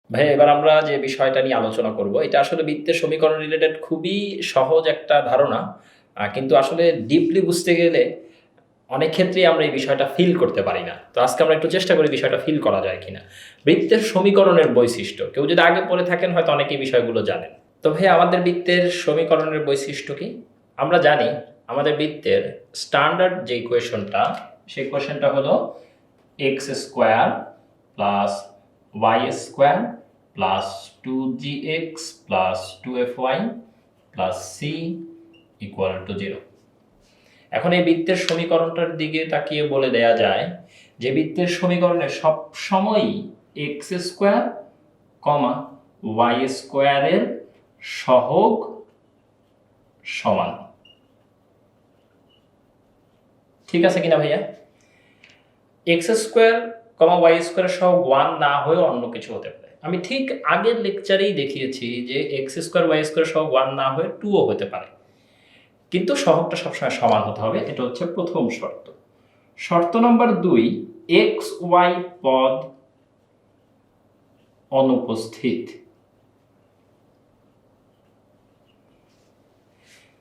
ভাই এবার আমরা যে বিষয়টা নিয়ে আলোচনা করব এটা আসলে বৃত্তের সমীকরণ রিলেটেড খুবই সহজ একটা ধারণা, কিন্তু আসলে ডিপলি বুঝতে গেলে অনেক ক্ষেত্রেই আমরা এই বিষয়টা ফিল করতে পারি না। তো আজকে আমরা একটু চেষ্টা করি বিষয়টা ফিল করা যায় কিনা। বৃত্তের সমীকরণের বৈশিষ্ট্য কেউ যদি আগে পড়ে থাকেন হয়তো অনেকেই বিষয়গুলো জানেন। তো ভাই আমাদের বৃত্তের সমীকরণের বৈশিষ্ট্য কি? আমরা জানি আমাদের বৃত্তের স্ট্যান্ডার্ড যে ইকুয়েশনটা, সেই ইকুয়েশনটা হলো x square plus y square plus 2gx plus 2fy plus C equal to 0। এখন এই বৃত্তের সমীকরণটার দিকে তাকিয়ে বলে দেয়া যায় যে বৃত্তের সমীকরণে সব সময়ই এক্স স্কোয়ার কমা ওয়াই স্কোয়ারের সহগ সমান। ঠিক আছে কিনা ভাইয়া? এক্স স্কোয়ার কমা ওয়াই স্কোয়ারের সহগ 1 না হয়েও অন্য কিছু হতে পারে। আমি ঠিক আগের লেকচারেই দেখিয়েছি যে এক্স স্কোয়ার ওয়াই স্কোয়ার সহগ 1 না হয়ে 2ও হতে পারে, কিন্তু সহগটা সবসময় সমান হতে হবে। এটা হচ্ছে প্রথম শর্ত। শর্ত নম্বর 2, এক্স ওয়াই পদ অনুপস্থিত।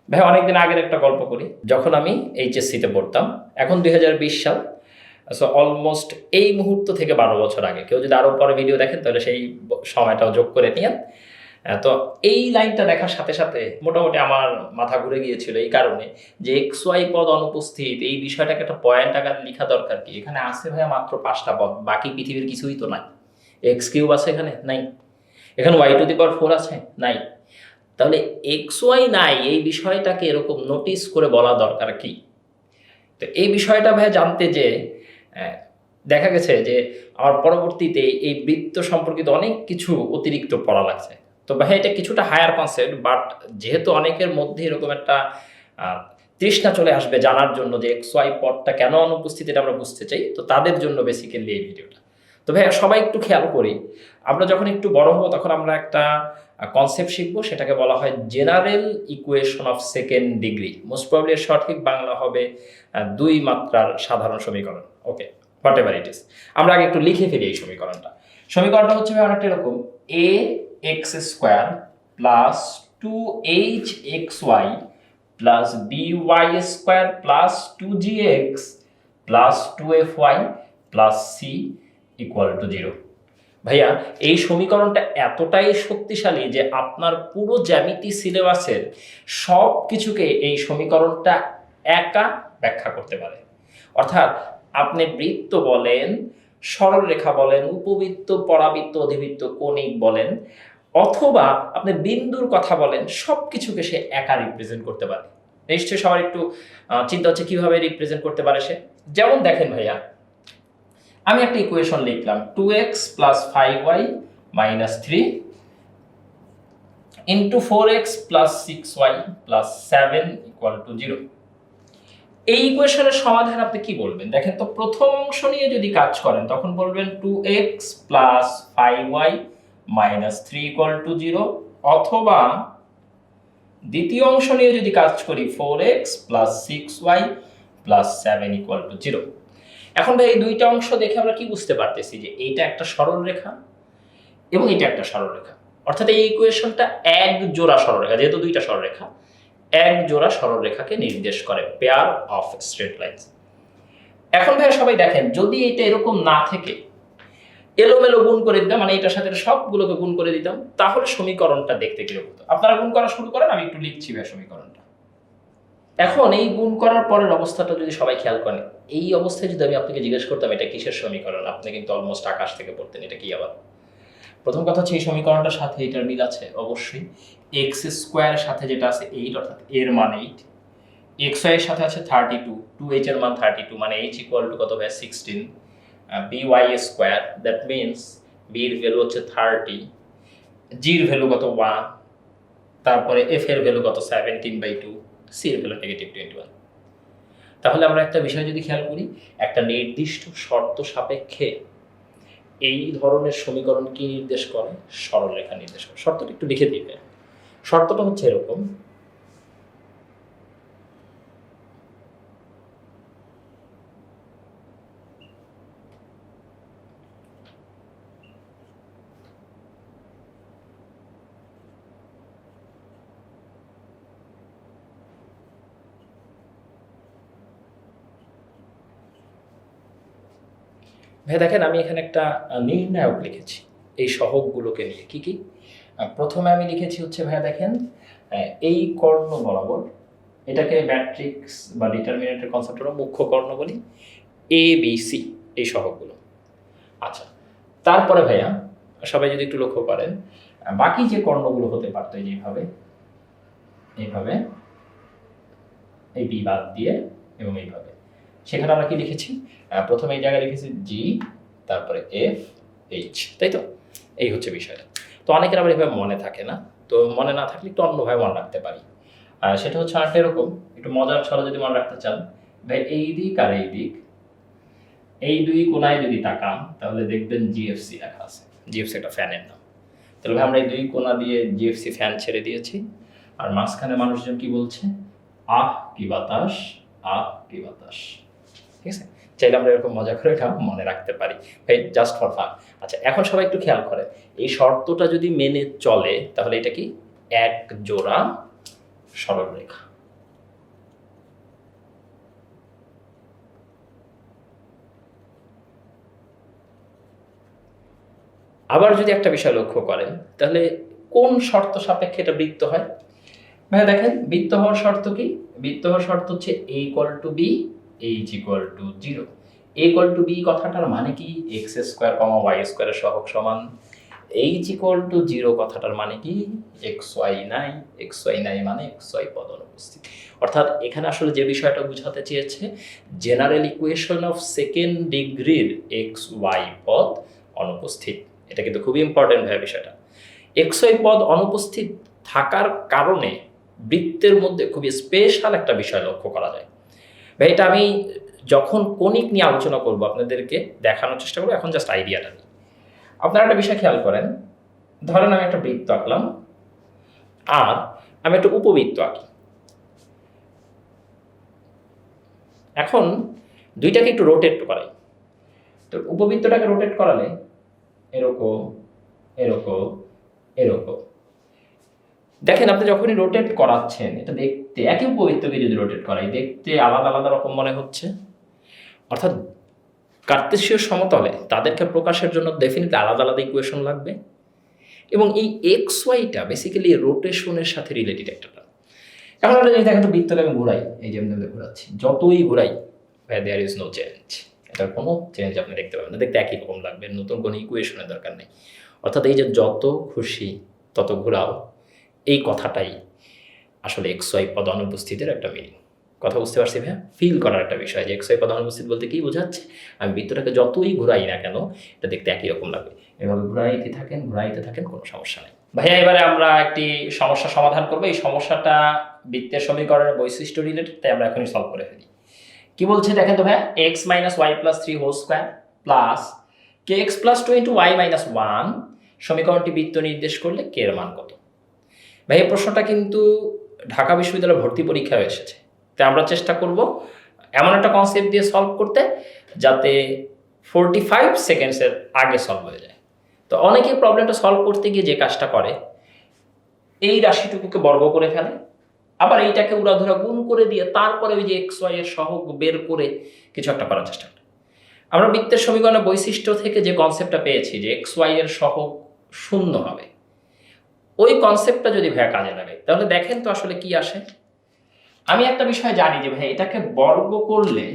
ভাই অনেকদিন আগের একটা গল্প করি। যখন আমি এইচএসসিতে পড়তাম, এখন 2020 সাল, সো অলমোস্ট এই মুহূর্ত থেকে 12 বছর আগে। কেউ যদি আরও পরে ভিডিও দেখেন তাহলে সেই সময়টাও যোগ করে নিয়েন। তো এই লাইনটা দেখার সাথে সাথে মোটামুটি আমার মাথা ঘুরে গিয়েছিল এই কারণে যে এক্স ওয়াই পদ অনুপস্থিত, এই বিষয়টাকে একটা পয়েন্ট আকারে লেখা দরকার কি? এখানে আছে ভাইয়া মাত্র 5টা পদ, বাকি পৃথিবীর কিছুই তো নাই। এক্স কিউব আছে এখানে? নাই। এখানে ওয়াই টু দি পাওয়ার 4 আছে? নাই। তাহলে এক্স ওয়াই নাই, এই বিষয়টাকে এরকম নোটিস করে বলা দরকার কি? তো এই বিষয়টা ভাই জানতে যে দেখা গেছে যে আমার পরবর্তীতে এই বৃত্ত সম্পর্কিত অনেক কিছু অতিরিক্ত পড়া লাগছে। তো ভাই এটা কিছুটা হায়ার কনসেপ্ট, বাট যেহেতু অনেকের মধ্যে এরকম একটা তৃষ্ণা চলে আসবে জানার জন্য যে এক্স ওয়াই পদটা কেন অনুপস্থিত এটা আমরা বুঝতে চাই, তো তাদের জন্য বেসিক্যালি এই ভিডিওটা। তো ভাই সবাই একটু খেয়াল করি, আমরা যখন একটু বড় হব তখন আমরা একটা কনসেপ্ট শিখবো, সেটাকে বলা হয় general equation of second degree. Most probably সঠিক বাংলা হবে 2 মাত্রার সাধারণ সমীকরণ। ওকে, হোয়াট এভার ইট ইজ, আমরা আগে একটু লিখে ফেলি এই সমীকরণটা। সমীকরণটা হচ্ছে অনেকটা এরকম: A X square plus 2hxy plus by square plus 2gx plus 2fy plus C equal to 0। ভাইয়া এই সমীকরণটা এতটাই শক্তিশালী যে আপনার পুরো জ্যামিতি সিলেবাসের সব কিছুকে এই সমীকরণটা একা ব্যাখ্যা করতে পারে। অর্থাৎ আপনি বৃত্ত বলেন, সরলরেখা বলেন, উপবৃত্ত, পরাবৃত্ত, অধিবৃত্ত, কৌণিক বলেন, অথবা আপনি বিন্দুর কথা বলেন, সব কিছুকে সে একা রিপ্রেজেন্ট করতে পারে। নিশ্চয়ই সবার একটু চিন্তা হচ্ছে কিভাবে রিপ্রেজেন্ট করতে পারে সে। যেমন দেখেন ভাইয়া, আমি একটা ইকুয়েশন লিখলাম 2x plus 5y minus 3 into 4x plus 6y plus 7 equal to 0। এই ইকুয়েশনের সমাধান আপনি কি বলবেন দেখেন তো? প্রথম অংশ নিয়ে যদি কাজ করেন তখন বলবেন 2x plus 5y minus 3 equal to 0, অথবা দ্বিতীয় অংশ নিয়ে যদি কাজ করি 4x plus 6y plus 7 equal to 0। এখন ভাই এই দুইটা অংশ দেখে আমরা কি বুঝতে পারতেছি যে এইটা একটা সরলরেখা এবং এটা একটা সরলরেখা। অর্থাৎ এই ইকুয়েশনটা এক জোড়া সরলরেখা, যেহেতু দুইটা সরলরেখা, এক জোড়া সরলরেখাকে নির্দেশ করে, পেয়ার অফ স্ট্রেট লাইনস। এখন ভাই সবাই দেখেন, যদি এটা এরকম না থেকে এলোমেলো গুণ করে দিতাম, মানে এটার সাথে সবগুলোকে গুণ করে দিতাম, তাহলে সমীকরণটা দেখতে কিরকম হতো? আপনারা গুণ করা শুরু করেন, আমি একটু লিখছি ভাই সমীকরণটা। এখন এই গুণ করার পরের অবস্থাটা যদি সবাই খেয়াল করেন, এই অবস্থায় যদি আমি আপনাকে জিজ্ঞেস করতাম এটা কিসের সমীকরণ, আপনি কিন্তু অলমোস্ট আকাশ থেকে পড়তেন এটা কি আবার। প্রথম কথা হচ্ছে এই সমীকরণটার সাথে এটার মিল আছে অবশ্যই। এক্স স্কোয়ারের সাথে যেটা আছে 8, অর্থাৎ এর মান 8। এক্স ওয়াই এর সাথে আছে 32, 2h এর মান 32, মানে h ইকুয়াল টু কত ভাই? 16। by square, that means b এর ভ্যালু হচ্ছে 30, g এর ভ্যালু কত? 1, তারপরে f এর ভ্যালু কত? 17/2, c এর ভ্যালু -21। তাহলে আমরা একটা বিষয় যদি খেয়াল করি, একটা নির্দিষ্ট শর্ত সাপেক্ষে এই ধরনের সমীকরণ কি নির্দেশ করে? সরলরেখা নির্দেশ করে। শর্তটা একটু লিখে দিবে। শর্তটা হচ্ছে এরকম: ভাই দেখেন আমি এখানে একটা নির্ণায়ক লিখেছি এই সহগগুলোকে নিয়ে। কি কি? প্রথমে আমি লিখেছি হচ্ছে ভাইয়া দেখেন এই কর্ণ বরাবর, এটাকে ম্যাট্রিক্স বা ডিটারমিনেন্টের কনসেপ্ট হলো মুখ্য কর্ণ বলি, এ বি সি এই সহগগুলো। আচ্ছা, তারপরে ভাইয়া সবাই যদি একটু লক্ষ্য করেন বাকি যে কর্ণগুলো হতে পারতো এইভাবে এইভাবে, এই বি বাদ দিয়ে এবং এইভাবে, সেখানে আমরা কি লিখেছি? প্রথমে এই জায়গায় লিখেছি জি, তারপরে এফ এইচ, তাই তো? এই হচ্ছে বিষয়টা। তো অনেকের আবার এভাবে মনে থাকে না, তো মনে না থাকলে একটু অন্যভাবে মনে রাখতে পারি। সেটা হচ্ছে আরেকটা এরকম একটু মজার ছলে যদি মনে রাখতে চান, ভাই এই দিক আর এই দিক, এই দুই কোণায় যদি তাকান তাহলে দেখবেন জিএফসি লেখা আছে। জিএফসি একটা ফ্যানের নাম। তাহলে ভাই আমরা এই দুই কোণা দিয়ে জিএফসি ফ্যান ছেড়ে দিয়েছি, আর মাঝখানে মানুষজন কি বলছে? আহ কি বাতাস, আহ কি বাতাস। ঠিক আছে, চাইলে আমরা এরকম মজা করে এটা মনে রাখতে পারি ভাই, জাস্ট ফর ফান। আচ্ছা, এখন সবাই একটু খেয়াল করে এই শর্তটা যদি মেনে চলে তাহলে এটা কি? এক জোড়া সরল রেখা। আবার যদি একটা বিষয় লক্ষ্য করেন তাহলে কোন শর্ত সাপেক্ষে এটা বৃত্ত হয়? ভাই দেখেন বৃত্ত হওয়ার শর্ত কি? বৃত্ত হওয়ার শর্ত হচ্ছে a equal to b, h equal to 0। a equal to b কথাটার মানে কি? এক্স স্কোয়ার কমা ওয়াই স্কোয়ারের সহগ সমান। এইচ ইকুয়াল টু 0 কথাটার মানে কি? এক্স ওয়াই নাই, এক্স ওয়াই নাই মানে এক্স ওয়াই পদ অনুপস্থিত। অর্থাৎ এখানে আসলে যে বিষয়টা বোঝাতে চেয়েছে, জেনারেল ইকুয়েশন অফ সেকেন্ড ডিগ্রির এক্স ওয়াই পদ অনুপস্থিত। এটা কিন্তু খুবই ইম্পর্টেন্ট ভাই বিষয়টা। এক্স ওয়াই পদ অনুপস্থিত থাকার কারণে বৃত্তের মধ্যে খুবই স্পেশাল একটা বিষয় লক্ষ্য করা যায়। ভাই এটা আমি যখন কণিক নিয়ে আলোচনা করব আপনাদেরকে দেখানোর চেষ্টা করবো, এখন জাস্ট আইডিয়াটা নিই। আপনারা একটা বিষয় খেয়াল করেন, ধরেন আমি একটা বৃত্ত আঁকলাম আর আমি একটা উপবৃত্ত আঁকি। এখন দুইটাকে একটু রোটেট করাই। তো উপবৃত্তটাকে রোটেট করালে এরকম এরকম এরকম, দেখেন আপনি যখনই রোটেট করাচ্ছেন এটা দেখতে, একই উপবৃত্তকে যদি রোটেট করাই দেখতে আলাদা আলাদা রকম মনে হচ্ছে। অর্থাৎ কার্তেশীয় সমতলে তাদেরকে প্রকাশের জন্য ডেফিনেটলি আলাদা আলাদা ইকুয়েশন লাগবে, এবং এই এক্স ওয়াইটা বেসিক্যালি রোটেশনের সাথে রিলেটেড একটা। এখন একটা জিনিস দেখেন তো, বৃত্তকে আমি ঘুরাই, এই যে আমি ঘুরাচ্ছি, যতই ঘুরাই দেয়ার ইজ নো চেঞ্জ, এটার কোনো চেঞ্জ আপনি দেখতে পাবেন না, দেখতে একই রকম লাগবে, নতুন কোনো ইকুয়েশনের দরকার নেই। অর্থাৎ এই যে যত খুশি তত ঘুরাও, এই কথাটাই আসলে এক্স ওয়াই পদ অনুপস্থিতির একটা মিনিং। কথা বুঝতে পারছি ভাইয়া? ফিল করার একটা বিষয় যে এক্স ওয়াই পদ অনুপস্থিত বলতে কি বোঝাচ্ছে? আমি বৃত্তটাকে যতই ঘুরাই না কেন এটা দেখতে একই রকম লাগবে। এভাবে ঘুরাইতে থাকেন, কোনো সমস্যা নেই। ভাইয়া এবারে আমরা একটি সমস্যা সমাধান করবো। এই সমস্যাটা বৃত্তের সমীকরণের বৈশিষ্ট্য রিলেটেড, তাই আমরা এখনই সলভ করে ফেলি। কি বলছে দেখেন তো ভাইয়া, X minus Y plus 3 whole square plus K X plus 2 into Y minus 1 সমীকরণটি বৃত্ত নির্দেশ করলে কে এর মান কত? ভাই এই প্রশ্নটা কিন্তু ঢাকা বিশ্ববিদ্যালয়ের ভর্তি পরীক্ষায় এসেছে, তাই আমরা চেষ্টা করব এমন একটা কনসেপ্ট দিয়ে সলভ করতে যাতে 45 সেকেন্ডসের আগে সলভ হয়ে যায়। তো অনেকেই প্রবলেমটা সলভ করতে গিয়ে যে কাজটা করে, এই রাশিটুকুকে বর্গ করে ফেলে, আবার এইটাকে উড়াধুরা গুণ করে দিয়ে তারপরে ওই যে এক্স ওয়াই এর সহগ বের করে কিছু একটা করার চেষ্টা করে। আমরা বৃত্তের সমীকরণের বৈশিষ্ট্য থেকে যে কনসেপ্টটা পেয়েছি যে এক্স ওয়াই এর সহগ শূন্য হবে, ওই কনসেপ্টটা যদি ভাইয়া কাজে লাগাই তাহলে দেখেন তো আসলে কি আসে। আমি একটা বিষয় জানি যে ভাই এটাকে বর্গ করলে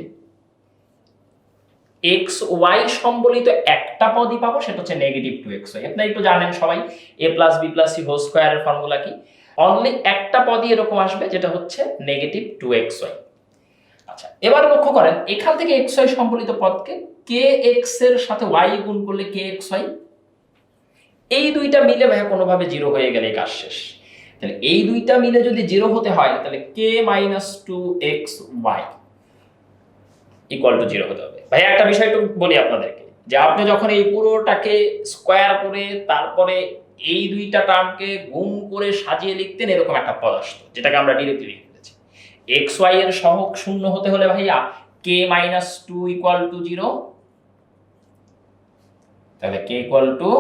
এক্স ওয়াই সম্বলিত একটা পদই পাবো, সেটা হচ্ছে নেগেটিভ 2x ওয়াই। আপনারা একটু জানেন সবাই a plus b plus c whole স্কোয়ারের ফর্মুলা কি? অনলি একটা পদই এরকম আসবে যেটা হচ্ছে নেগেটিভ 2x ওয়াই। আচ্ছা, এবার লক্ষ্য করেন এখান থেকে এক্স ওয়াই সম্বলিত পদকে কে এক্স এর সাথে ওয়াই গুণ করলে কে এক্স ওয়াই, এই দুইটা মিলে ভাইয়া কোনোভাবে জিরো হয়ে গেলে কাজ শেষ। তাহলে এই দুইটা মিলে যদি জিরো হতে হয় তাহলে K minus 2x Y equal to 0 হতে হবে। ভাই একটা বিষয় একটু বলি আপনাদেরকে, যে আপনি যখন এই পুরোটাকে স্কোয়ার করে তারপরে এই দুইটা টার্মকে গুণ করে সাজিয়ে লিখতেন, এরকম একটা পদ আসতো যেটাকে আমরা ডিরেক্টলি লিখে ফেলেছি। এক্স ওয়াই এর সহগ শূন্য হতে হলে ভাইয়া কে মাইনাস 2 ইকুয়াল টু 0, তাহলে কে ইকুয়াল টু